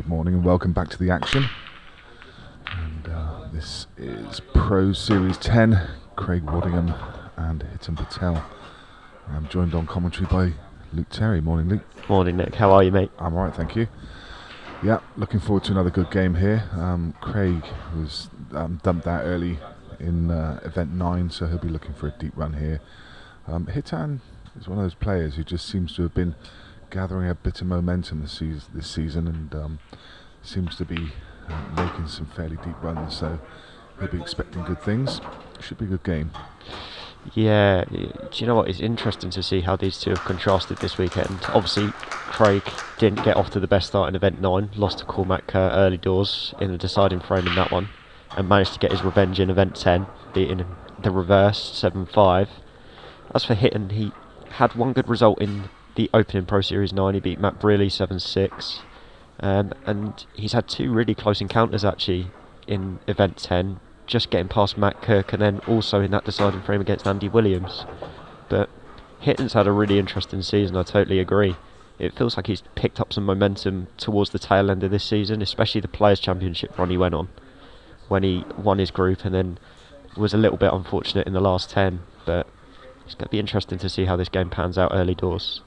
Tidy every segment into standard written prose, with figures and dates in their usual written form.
Good morning and welcome back to the action. And this is Pro Series 10, Craig Waddingham and Hiten Patel. I'm joined on commentary by Luke Terry. Morning, Luke. Morning, Nick. How are you, mate? I'm alright, thank you. Yeah, looking forward to another good game here. Craig was dumped out early in event 9, so he'll be looking for a deep run here. Hiten is one of those players who just seems to have been gathering a bit of momentum this season and seems to be making some fairly deep runs, so he'll be expecting good things. Should be a good game. Yeah, do you know what? It's interesting to see how these two have contrasted this weekend. Obviously, Craig didn't get off to the best start in event 9, lost to Cormac early doors in the deciding frame in that one, and managed to get his revenge in event 10, beating the reverse 7-5. As for Hiten, he had one good result in the opening Pro Series 9. He beat Matt Brearley 7-6, and he's had two really close encounters actually in event 10, just getting past Matt Kirk and then also in that deciding frame against Andy Williams. But Hitten's had a really interesting season, I totally agree. It feels like he's picked up some momentum towards the tail end of this season, especially the Players' Championship run he went on when he won his group and then was a little bit unfortunate in the last 10. But it's going to be interesting to see how this game pans out early doors.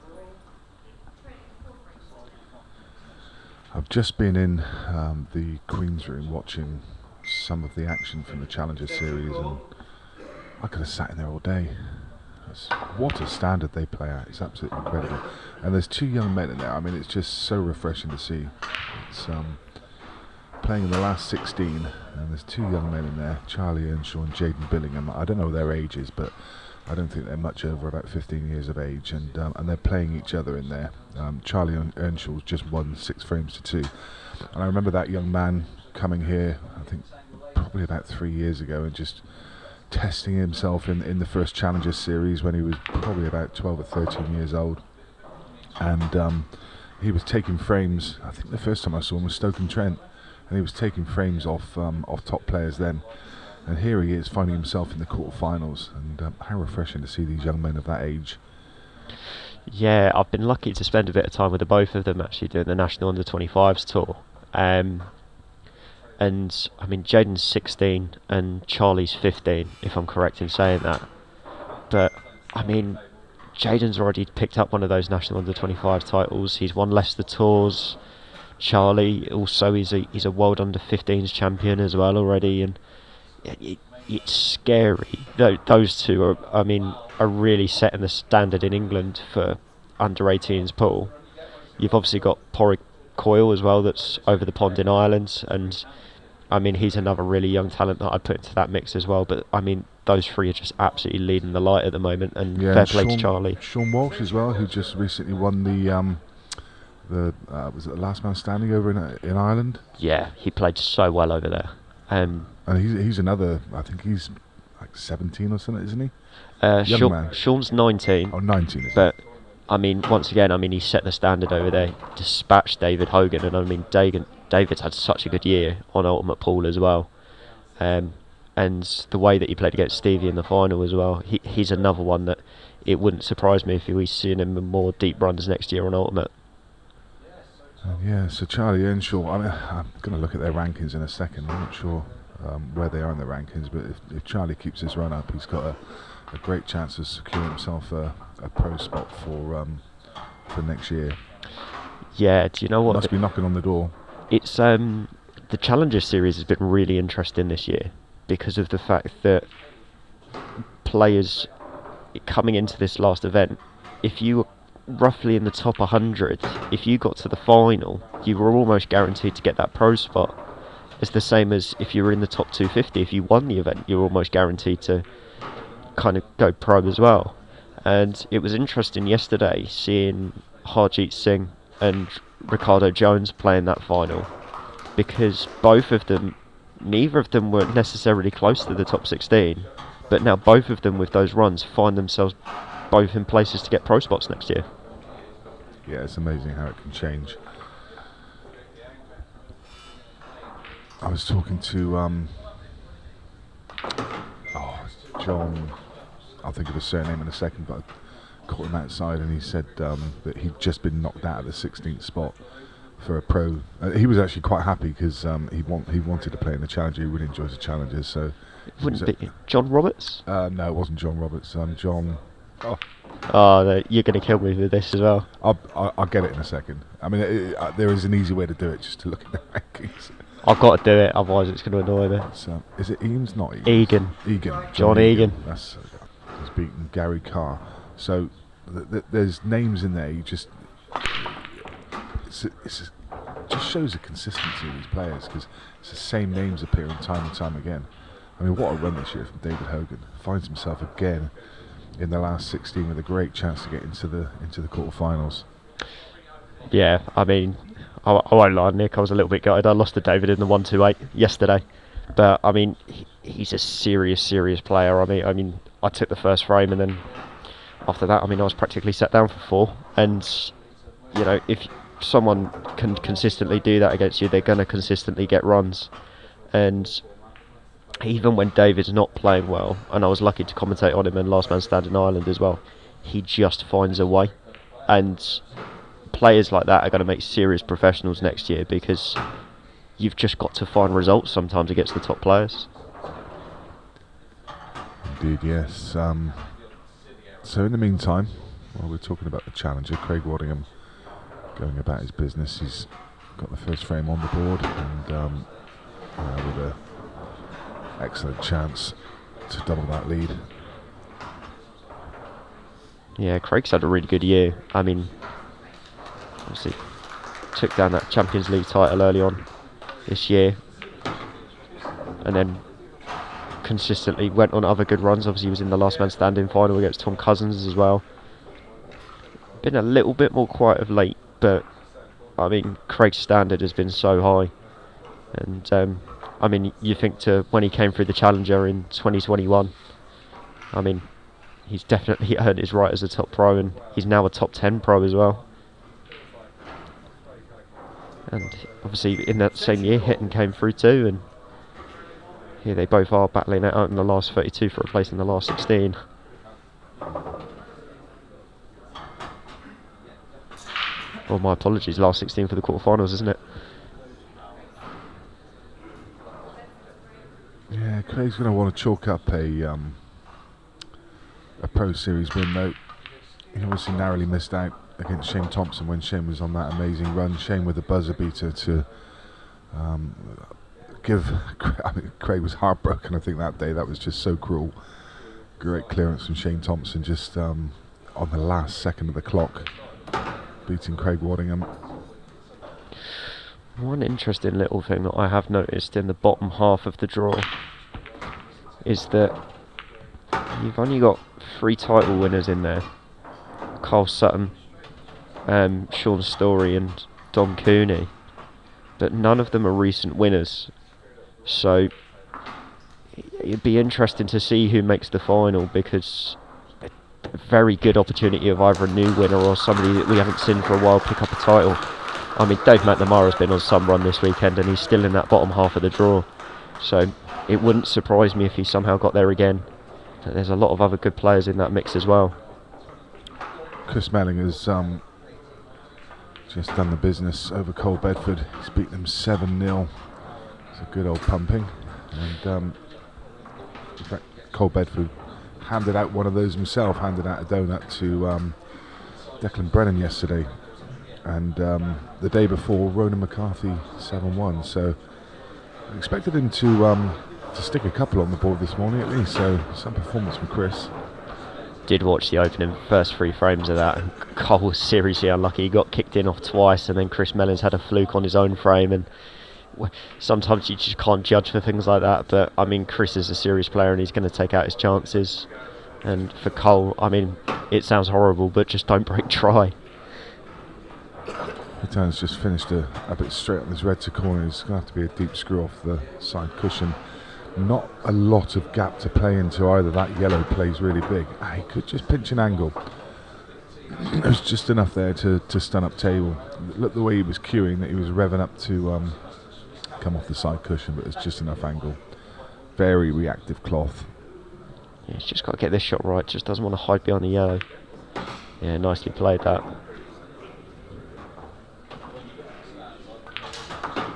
I've just been in the Queen's Room watching some of the action from the Challenger Series, and I could have sat in there all day. What a standard they play at. It's absolutely incredible. And there's two young men in there. I mean, it's just so refreshing to see. It's playing in the last 16, and there's two young men in there, Charlie Earnshaw and Jaden Billingham. I don't know their ages, but I don't think they're much over about 15 years of age, and they're playing each other in there. Charlie Earnshaw's just won 6 frames to 2, and I remember that young man coming here, I think probably about 3 years ago, and just testing himself in the first Challenger Series when he was probably about 12 or 13 years old, and he was taking frames. I think the first time I saw him was Stoke-on-Trent, and he was taking frames off top players then. And here he is finding himself in the quarterfinals, and how refreshing to see these young men of that age. Yeah, I've been lucky to spend a bit of time with the both of them actually doing the National Under-25s tour. And I mean, Jaden's 16 and Charlie's 15, if I'm correct in saying that. But I mean, Jaden's already picked up one of those National Under-25 titles. He's won Leicester Tours. Charlie also he's a World Under-15s champion as well already, and it's scary. Those two are really setting the standard in England for under-18s pool. You've obviously got Porrick Coyle as well, that's over the pond in Ireland, and I mean he's another really young talent that I'd put into that mix as well. But I mean those three are just absolutely leading the light at the moment, and fair play to Charlie. Sean Walsh as well, who just recently won the was it the last man standing over in Ireland? Yeah, he played so well over there. And he's another, I think he's like 17 or something, isn't he? Young man. Sean's 19. Oh, 19, but I mean, once again, he set the standard over there, dispatched David Hogan, and I mean, David's had such a good year on Ultimate Pool as well. And the way that he played against Stevie in the final as well, he's another one that it wouldn't surprise me if we see him in more deep runs next year on Ultimate. Yeah, so Charlie Earnshaw, I mean, I'm going to look at their rankings in a second. I'm not sure where they are in the rankings, but if Charlie keeps his run up, he's got a great chance of securing himself a pro spot for next year. Yeah, do you know what? Must be knocking on the door. It's the Challenger Series has been really interesting this year because of the fact that players coming into this last event, if you were roughly in the top 100, if you got to the final, you were almost guaranteed to get that pro spot. It's the same as if you were in the top 250, if you won the event, you're almost guaranteed to kind of go pro as well. And it was interesting yesterday seeing Harjeet Singh and Ricardo Jones playing that final, because both of them, neither of them were necessarily close to the top 16, but now both of them with those runs find themselves both in places to get pro spots next year. Yeah, it's amazing how it can change. I was talking to John, I'll think of his surname in a second, but I caught him outside and he said that he'd just been knocked out of the 16th spot for a pro. He was actually quite happy because he wanted to play in the Challenger. He really enjoys the Challengers. So It wouldn't be John Roberts? no, it wasn't John Roberts. John. Oh, Oh, no, you're going to kill me with this as well. I'll get it in a second. I mean, there is an easy way to do it, just to look at the rankings. I've got to do it, otherwise it's going to annoy me. So, is it Eames? Not Eames. Egan. John John Egan. He's beaten Gary Carr. So there's names in there. You just just shows the consistency of these players, because it's the same names appearing time and time again. I mean, what a run this year from David Hogan. Finds himself again in the last 16 with a great chance to get into the quarterfinals. Yeah, I mean, I won't lie, Nick, I was a little bit gutted. I lost to David in the 1-2-8 yesterday. But, I mean, he's a serious player. I mean, I took the first frame, and then after that, I mean, I was practically set down for 4. And, you know, if someone can consistently do that against you, they're going to consistently get runs. And even when David's not playing well, and I was lucky to commentate on him in Last Man Standing Ireland as well, he just finds a way. And players like that are going to make serious professionals next year, because you've just got to find results sometimes against the top players. Indeed, yes. So in the meantime, while we're talking about the Challenger, Craig Waddingham going about his business. He's got the first frame on the board, and with an excellent chance to double that lead. Yeah, Craig's had a really good year. I mean, obviously took down that Champions League title early on this year, and then consistently went on other good runs. Obviously he was in the Last Man Standing final against Tom Cousins as well. Been a little bit more quiet of late, but I mean, Craig's standard has been so high. And I mean, you think to when he came through the Challenger in 2021, I mean, he's definitely earned his right as a top pro, and he's now a top 10 pro as well. And obviously in that same year, Hiten came through too, and here they both are battling it out in the last 32 for a place in the last 16. Well, my apologies, last 16 for the quarterfinals, isn't it? Yeah, Craig's going to want to chalk up a Pro Series win, though. He obviously narrowly missed out against Shane Thompson when Shane was on that amazing run. Shane with a buzzer beater to give. I mean, Craig was heartbroken, I think, that day. That was just so cruel. Great clearance from Shane Thompson, just on the last second of the clock, beating Craig Waddingham. One interesting little thing that I have noticed in the bottom half of the draw is that you've only got 3 title winners in there: Carl Sutton, Sean Story and Dom Cooney, but none of them are recent winners. So it'd be interesting to see who makes the final, because a very good opportunity of either a new winner or somebody that we haven't seen for a while pick up a title. I mean, Dave McNamara's been on some run this weekend, and he's still in that bottom half of the draw. So it wouldn't surprise me if he somehow got there again. But there's a lot of other good players in that mix as well. Chris Melling has just done the business over Cole Bedford. He's beaten them 7-0. It's a good old pumping. And in fact, Cole Bedford handed out one of those himself, handed out a donut to Declan Brennan yesterday. And the day before, Ronan McCarthy 7-1. So I expected him to stick a couple on the board this morning at least. So some performance from Chris. Did watch the opening first 3 frames of that. Cole was seriously unlucky. He got kicked in off twice, and then Chris Mellon's had a fluke on his own frame. And sometimes you just can't judge for things like that. But I mean, Chris is a serious player, and he's going to take out his chances. And for Cole, I mean, it sounds horrible, but just don't break try. Hitan's just finished a bit straight on his red to corner. It's going to have to be a deep screw off the side cushion. Not a lot of gap to play into either. That yellow plays really big. He could just pinch an angle. There's just enough there to stun up table. Look the way he was queuing, that he was revving up to come off the side cushion, but there's just enough angle. Very reactive cloth. Yeah, he's just got to get this shot right. Just doesn't want to hide behind the yellow. Yeah, nicely played that.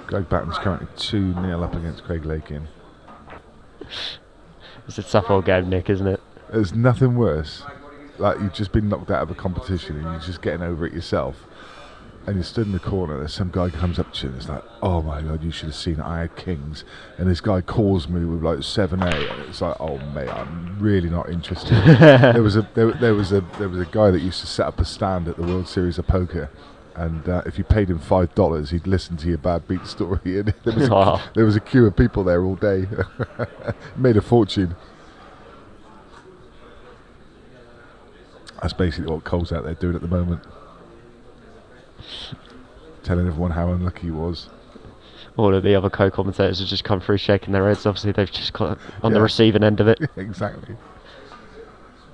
Greg Batten's currently 2-0 up against Craig Lakin. It's a tough old game, Nick, isn't it? There's nothing worse. Like, you've just been knocked out of a competition and you're just getting over it yourself. And you're stood in the corner, there's some guy comes up to you and it's like, oh my god, you should have seen it, I had kings. And this guy calls me with like 7-8, and it's like, oh mate, I'm really not interested. there was a guy that used to set up a stand at the World Series of Poker, and if you paid him $5, he'd listen to your bad beat story. And there was a queue of people there all day. Made a fortune. That's basically what Cole's out there doing at the moment. Telling everyone how unlucky he was. All of the other co-commentators have just come through shaking their heads. Obviously, they've just got on the receiving end of it. Exactly.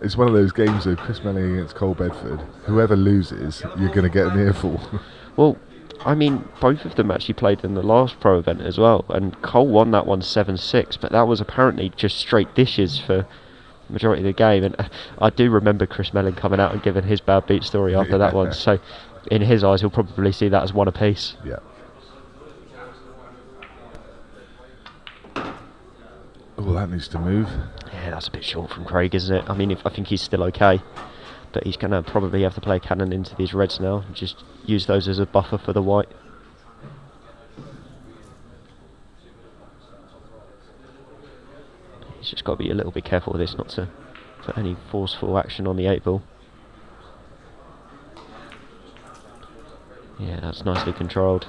It's one of those games of Chris Melling against Cole Bedford. Whoever loses, you're going to get an earful. Well, I mean, both of them actually played in the last pro event as well, and Cole won that one 7-6, but that was apparently just straight dishes for the majority of the game. And I do remember Chris Melling coming out and giving his bad beat story after that one, so in his eyes he'll probably see that as one apiece. Yeah. Oh, that needs to move. Yeah, that's a bit short from Craig, isn't it? I mean, I think he's still okay, but he's going to probably have to play cannon into these reds now and just use those as a buffer for the white. He's just got to be a little bit careful with this, not to put any forceful action on the 8 ball. Yeah, that's nicely controlled,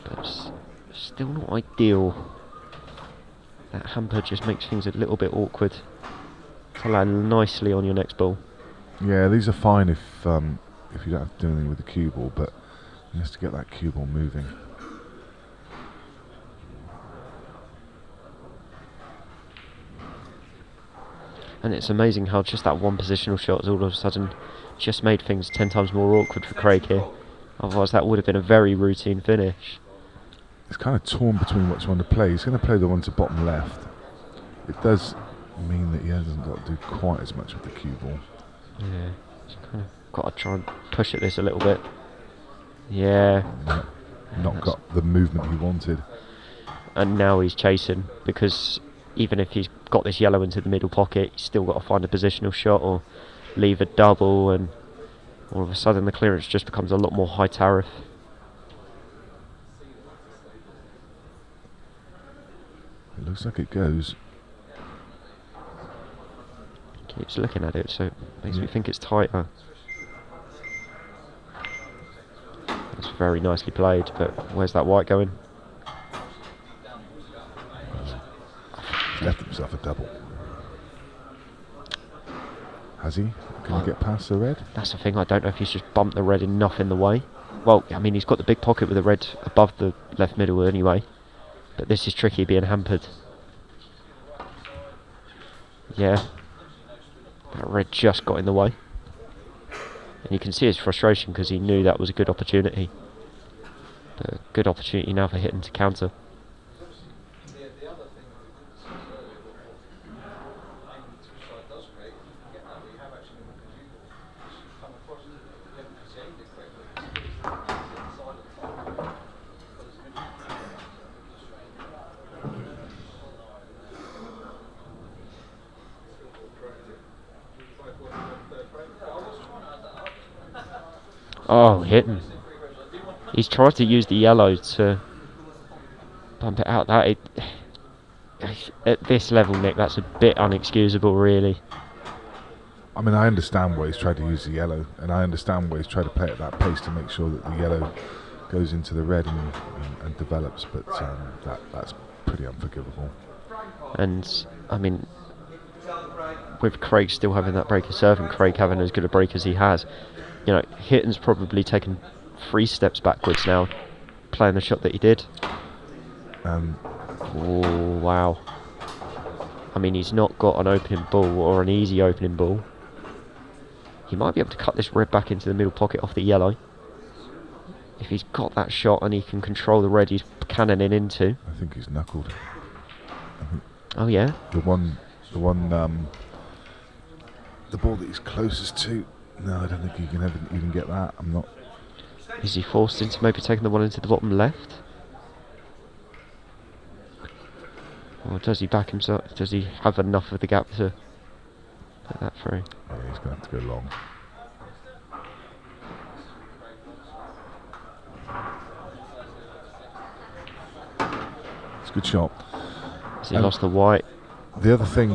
but still not ideal. That hamper just makes things a little bit awkward to land nicely on your next ball. Yeah, these are fine if you don't have to do anything with the cue ball, but he has to get that cue ball moving. And it's amazing how just that one positional shot has all of a sudden just made things 10 times more awkward for Craig here. Otherwise that would have been a very routine finish. It's kind of torn between what you want to play. He's going to play the one to bottom left. It does mean that he hasn't got to do quite as much with the cue ball. Yeah, he's kind of got to try and push at this a little bit. Yeah. Not got the movement he wanted. And now he's chasing, because even if he's got this yellow into the middle pocket, he's still got to find a positional shot or leave a double, and all of a sudden the clearance just becomes a lot more high tariff. It looks like it goes. Keeps looking at it, so it makes me think it's tighter. That's very nicely played, but where's that white going? He's left himself a double. Has he? Can he get past the red? That's the thing, I don't know if he's just bumped the red enough in the way. Well, I mean, he's got the big pocket with the red above the left middle anyway, but this is tricky being hampered. Yeah. That red just got in the way. And you can see his frustration because he knew that was a good opportunity. But a good opportunity now for Hiten to counter. Oh, Hiten. He's tried to use the yellow to bump it out. At this level, Nick, that's a bit unexcusable, really. I mean, I understand why he's tried to use the yellow, and I understand why he's tried to play at that pace to make sure that the yellow goes into the red and develops, but that's pretty unforgivable. And, I mean, with Craig still having that breaker serve and Craig having as good a break as he has, you know, Hitten's probably taken 3 steps backwards now, playing the shot that he did. Oh, wow. I mean, he's not got an opening ball or an easy opening ball. He might be able to cut this red back into the middle pocket off the yellow. If he's got that shot and he can control the red he's cannoning into. I think he's knuckled. Oh yeah? The ball that he's closest to. No, I don't think he can even get that. I'm not. Is he forced into maybe taking the one into the bottom left? Or does he back himself? Does he have enough of the gap to put that through? Yeah, he's going to have to go long. It's a good shot. Has he lost the white? The other thing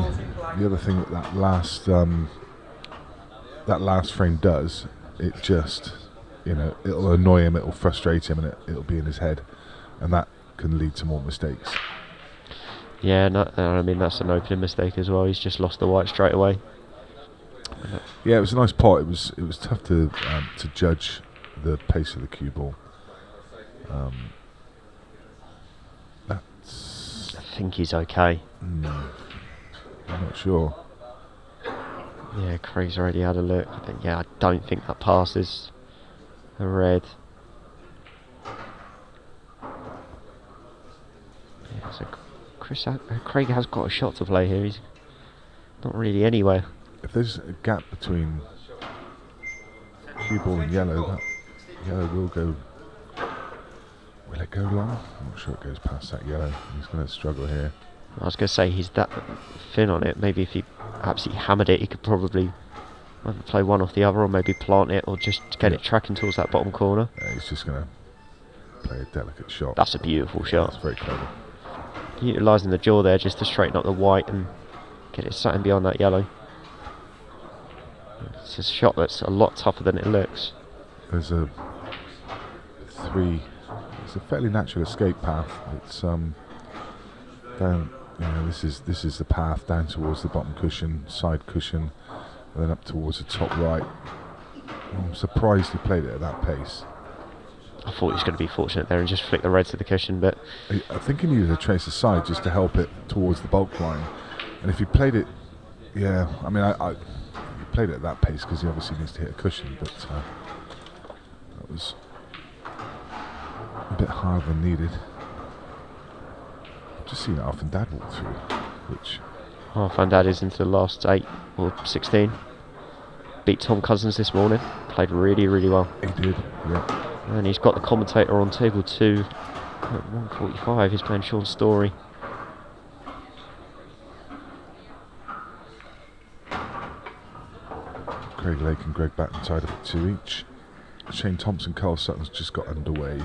that last frame does, it just, it'll annoy him, it'll frustrate him, and it'll be in his head, and that can lead to more mistakes. Yeah, I mean that's an opening mistake as well. He's just lost the white straight away. Yeah, it was a nice pot. It was tough to judge the pace of the cue ball. I think he's okay. I'm not sure. Yeah, Craig's already had a look. I don't think that passes the red. Yeah, so Craig has got a shot to play here. He's not really anywhere. If there's a gap between cue ball and yellow, that yellow will go. Will it go long? I'm not sure it goes past that yellow. He's going to struggle here. I was going to say he's that thin on it. Maybe if he absolutely hammered it, he could probably either play one off the other, or maybe plant it, or just get it tracking towards that bottom corner. Yeah, he's just going to play a delicate shot. That's a beautiful shot. That's very clever. Utilising the jaw there just to straighten up the white and get it sitting beyond that yellow. It's a shot that's a lot tougher than it looks. There's a fairly natural escape path. It's down. This is the path down towards the bottom cushion, side cushion, and then up towards the top right. I'm surprised he played it at that pace. I thought he was going to be fortunate there and just flick the red to the cushion, but I think he needed to trace the side just to help it towards the bulk line. And if he played it, he played it at that pace because he obviously needs to hit a cushion, but that was a bit harder than needed. I've just seen it off and Dad walk through, which... Van Dad is into the last 8 or 16. Beat Tom Cousins this morning. Played really, really well. He did, yeah. And he's got the commentator on table 2 at 1:45. He's playing Sean Story. Craig Lake and Greg Batten tied up at 2 each. Shane Thompson, Carl Sutton's just got underway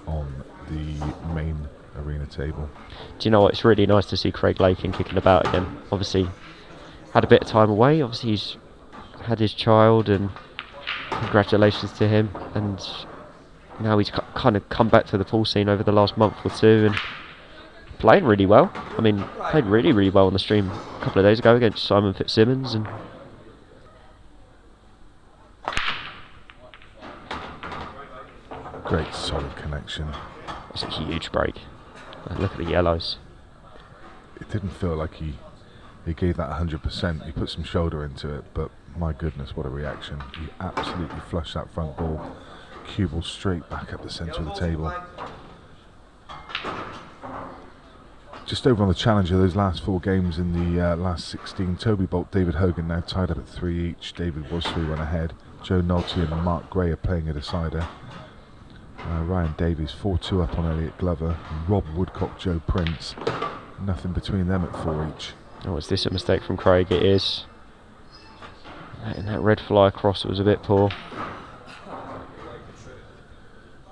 on the main arena table. Do you know what? It's really nice to see Craig Lakin kicking about again. Obviously, had a bit of time away. Obviously, he's had his child, and congratulations to him. And now he's kind of come back to the pool scene over the last month or two and playing really well. I mean, played really, really well on the stream a couple of days ago against Simon Fitzsimmons. And great solid connection. it's a huge break. Look at the yellows. It didn't feel like he gave that 100%. He put some shoulder into it, but my goodness, what a reaction. He absolutely flushed that front ball. Cue ball straight back up the centre of the table. Just over on the Challenger, those last 4 games in the last 16, Toby Bolt, David Hogan now tied up at 3 each. David was 3-1 ahead. Joe Nolte and Mark Gray are playing a decider. Ryan Davies 4-2 up on Elliot Glover. Rob Woodcock, Joe Prince. Nothing between them at 4 each. Oh, is this a mistake from Craig? It is. Letting that red fly across was a bit poor.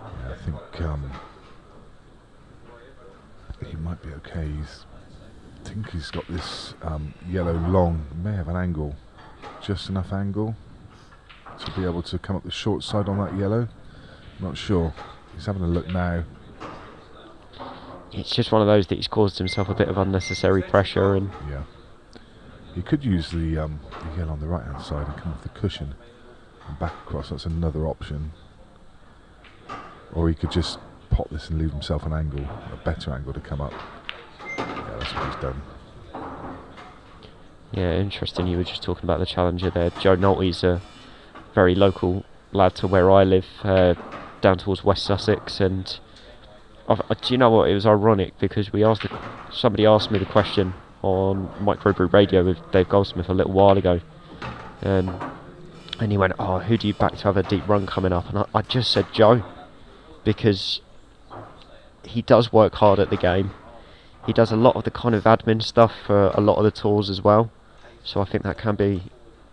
Yeah, I think he might be okay. I think he's got this yellow long. May have an angle, just enough angle to be able to come up the short side on that yellow. Not sure. He's having a look now. It's just one of those that he's caused himself a bit of unnecessary pressure, and yeah, he could use the yellow on the right hand side and come off the cushion and back across. That's another option. Or he could just pop this and leave himself an angle, a better angle to come up. Yeah, that's what he's done. yeah, interesting. You were just talking about the Challenger there. Joe Nolte's a very local lad to where I live, down towards West Sussex, and do you know what? It was ironic because somebody asked me the question on Microbrew Radio with Dave Goldsmith a little while ago, and he went, "Oh, who do you back to have a deep run coming up?" And I just said Joe, because he does work hard at the game. he does a lot of the kind of admin stuff for a lot of the tours as well. So I think that can be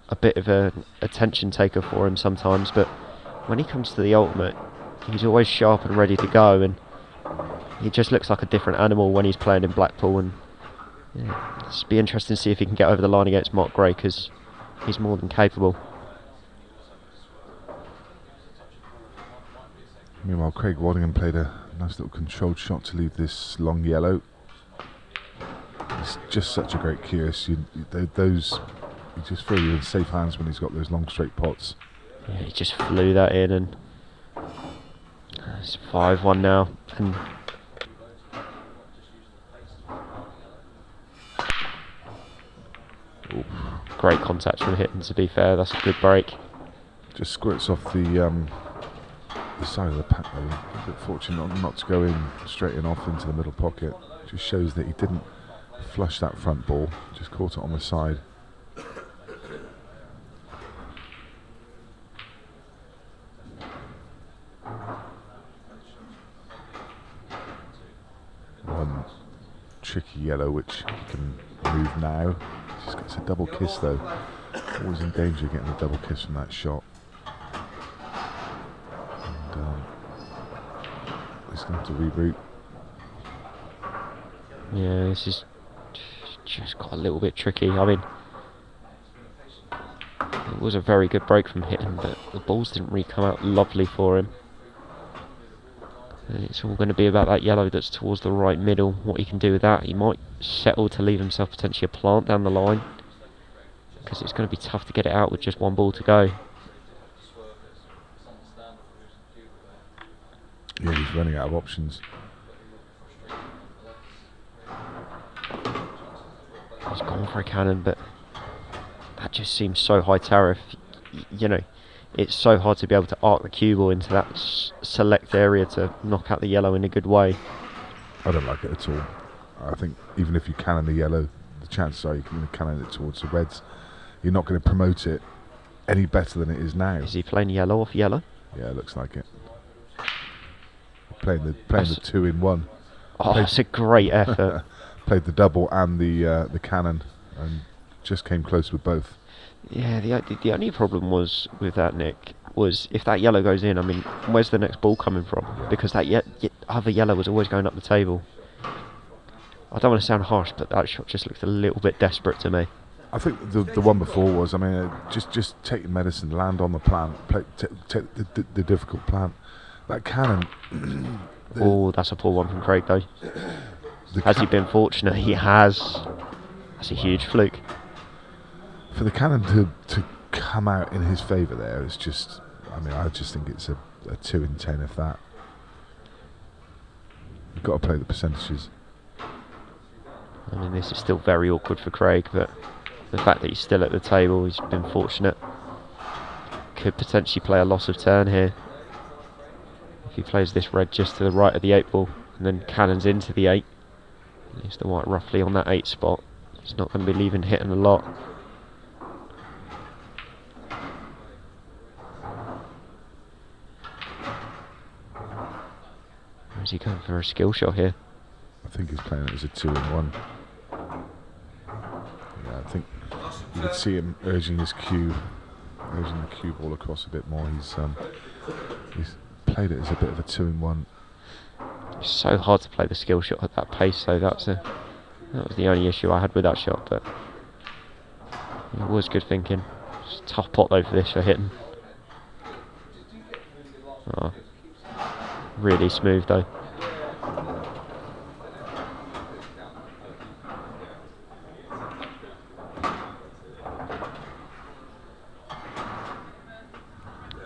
a bit of a attention taker for him sometimes. But when he comes to the ultimate, he's always sharp and ready to go, and he just looks like a different animal when he's playing in Blackpool. And yeah, it's be interesting to see if he can get over the line against Mark Gray, because he's more than capable. Meanwhile, Craig Waddingham played a nice little controlled shot to leave this long yellow. It's just such a great curious. You just feel you're in safe hands when he's got those long straight pots. Yeah, he just flew that in, and it's 5-1 now. And ooh, great contact from Hiten, to be fair. That's a good break. Just squirts off the side of the pack though. A bit fortunate not to go in straight in off into the middle pocket. Just shows that he didn't flush that front ball, just caught it on the side. One tricky yellow which he can move now. He's got a double kiss though. Always in danger of getting a double kiss from that shot. And he's going to have to reroute. Yeah, this is just got a little bit tricky. I mean, it was a very good break from Hiten, but the balls didn't really come out lovely for him. And it's all going to be about that yellow that's towards the right middle, what he can do with that. He might settle to leave himself potentially a plant down the line, because it's going to be tough to get it out with just one ball to go. Yeah, he's running out of options. He's gone for a cannon, but that just seems so high tariff. You know, it's so hard to be able to arc the cue ball into that select area to knock out the yellow in a good way. I don't like it at all. I think even if you cannon the yellow, the chances are you can cannon it towards the reds. You're not going to promote it any better than it is now. Is he playing yellow off yellow? Yeah, it looks like it. Playing the 2-in-1. Oh, that's a great effort. Played the double and the cannon, and just came close with both. Yeah, the only problem was with that, Nick, was if that yellow goes in, I mean, where's the next ball coming from? Yeah. Because that other yellow was always going up the table. I don't want to sound harsh, but that shot just looked a little bit desperate to me. I think the one before was, I mean, just take your medicine, land on the plant, take the difficult plant. That cannon. Oh, that's a poor one from Craig, though. Has he been fortunate? He has. That's a huge fluke. For the cannon to come out in his favour there, it's just, I mean, I just think it's a 2 in 10 if that. You've got to play the percentages. I mean, this is still very awkward for Craig, but the fact that he's still at the table, he's been fortunate. Could potentially play a loss of turn here. If he plays this red just to the right of the 8 ball, and then cannons into the 8. Leaves the white roughly on that 8 spot. He's not going to be leaving Hiten a lot. Or is he going for a skill shot here? I think he's playing it as a 2-in-1. Yeah, I think you could see him urging the cue ball across a bit more. He's played it as a bit of a 2-in-1. It's so hard to play the skill shot at that pace, so that was the only issue I had with that shot, but it was good thinking. It's a tough pot though for this for Hiten. Oh, really smooth though.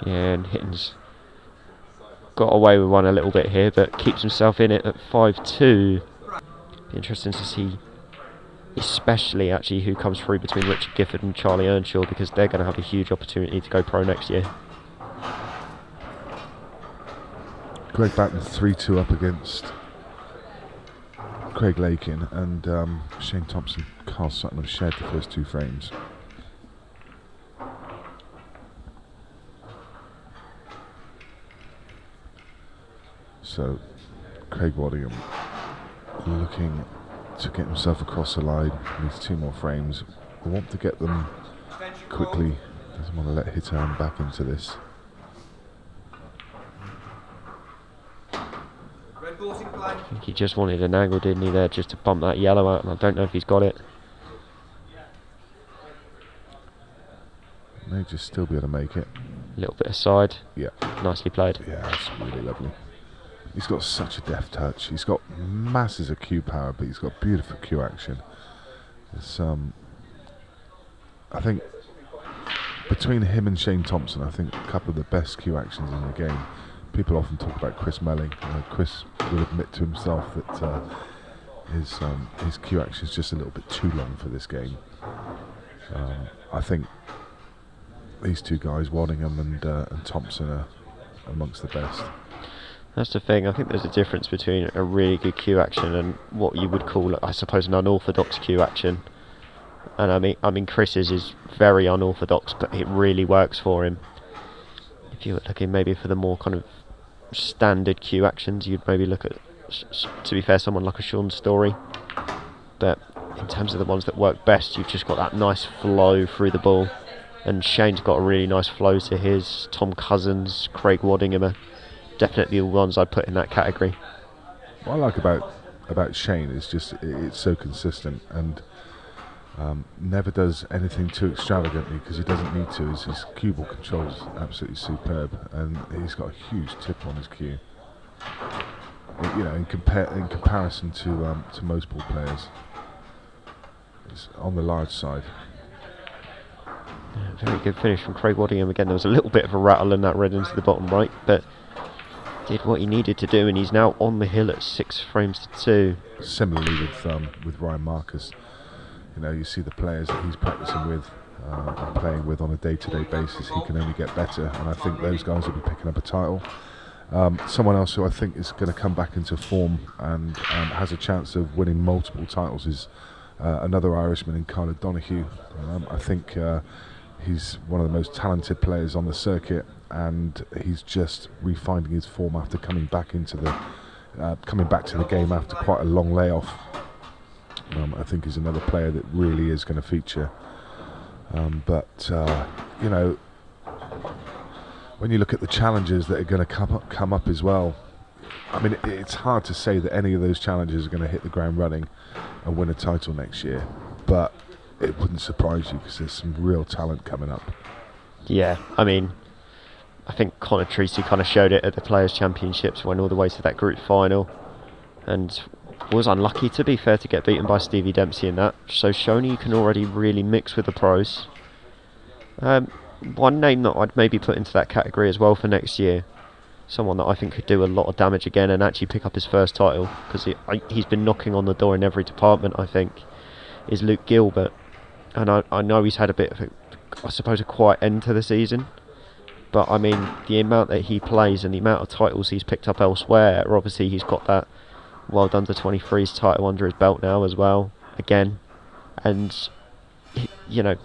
Yeah, and Hitten's got away with one a little bit here, but keeps himself in it at 5-2. Be interesting to see, especially actually, who comes through between Richard Gifford and Charlie Earnshaw, because they're going to have a huge opportunity to go pro next year. Greg Batten 3-2 up against Craig Lakin, and Shane Thompson, Carl Sutton have shared the first 2 frames. So Craig Waddingham looking to get himself across the line. Needs 2 more frames. We want to get them quickly. Doesn't want to let Hiten back into this. I think he just wanted an angle, didn't he, there, just to bump that yellow out, and I don't know if he's got it. May just still be able to make it. A little bit aside. Yeah. Nicely played. Yeah, that's really lovely. He's got such a deft touch. He's got masses of cue power, but he's got beautiful cue action. It's, I think between him and Shane Thompson, I think a couple of the best cue actions in the game. People often talk about Chris Melling. Chris will admit to himself that his cue action is just a little bit too long for this game. I think these 2 guys, Waddingham and Thompson, are amongst the best. That's the thing. I think there's a difference between a really good cue action and what you would call, I suppose, an unorthodox cue action. And I mean, Chris's is very unorthodox, but it really works for him. If you were looking maybe for the more kind of standard cue actions, you'd maybe look at, to be fair, someone like a Sean Story. But in terms of the ones that work best, you've just got that nice flow through the ball. And Shane's got a really nice flow to his. Tom Cousins, Craig Waddingham are definitely the ones I'd put in that category. What I like about Shane is just it's so consistent and never does anything too extravagantly because he doesn't need to. His cue ball control is absolutely superb, and he's got a huge tip on his cue. You know, in comparison to most ball players, it's on the large side. Yeah, very good finish from Craig Waddingham. Again, there was a little bit of a rattle in that red into the bottom right, but did what he needed to do, and he's now on the hill at 6 frames to 2. Similarly with Ryan Marcus, you know, you see the players that he's practicing with and playing with on a day-to-day basis. He can only get better, and I think those guys will be picking up a title. Someone else who I think is going to come back into form and has a chance of winning multiple titles is another Irishman in Carl Donahue. I think he's one of the most talented players on the circuit, and he's just refinding his form after coming back to the game after quite a long layoff. I think he's another player that really is going to feature. But you know, when you look at the challenges that are going to come up as well, I mean, it's hard to say that any of those challenges are going to hit the ground running and win a title next year, but it wouldn't surprise you because there's some real talent coming up. Yeah, I mean, I think Connor Treacy kind of showed it at the Players' Championships, went all the way to that group final, and was unlucky, to be fair, to get beaten by Stevie Dempsey in that. So shown you can already really mix with the pros. One name that I'd maybe put into that category as well for next year, someone that I think could do a lot of damage again and actually pick up his first title, because he's been knocking on the door in every department, I think, is Luke Gilbert. And I know he's had a bit of a quiet end to the season, but I mean, the amount that he plays and the amount of titles he's picked up elsewhere, obviously he's got that World Under 23s title under his belt now as well, again, and you know,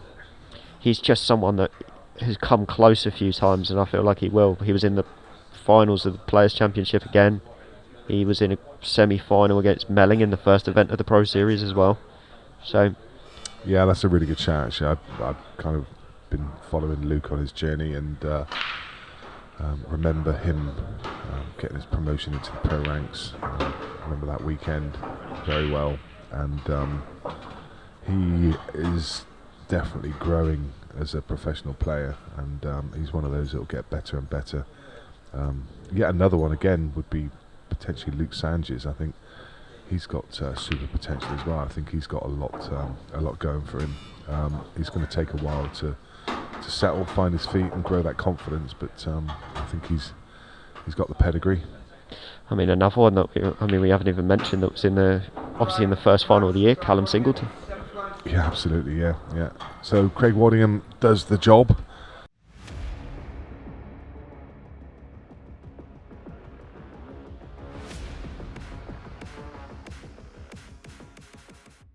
he's just someone that has come close a few times, and I feel like he will. He was in the finals of the Players' Championship again. He was in a semi-final against Melling in the first event of the Pro Series as well. So yeah, that's a really good shout. Actually, I've kind of been following Luke on his journey, and remember him getting his promotion into the pro ranks. Remember that weekend very well, and he is definitely growing as a professional player, and he's one of those that will get better and better. Yet another one again would be potentially Luke Sanches. I think he's got super potential as well. I think he's got a lot going for him. He's going to take a while to settle, find his feet, and grow that confidence. But I think he's got the pedigree. I mean, another one that we haven't even mentioned that was obviously in the first final of the year, Callum Singleton. Yeah, absolutely. Yeah. So Craig Waddingham does the job.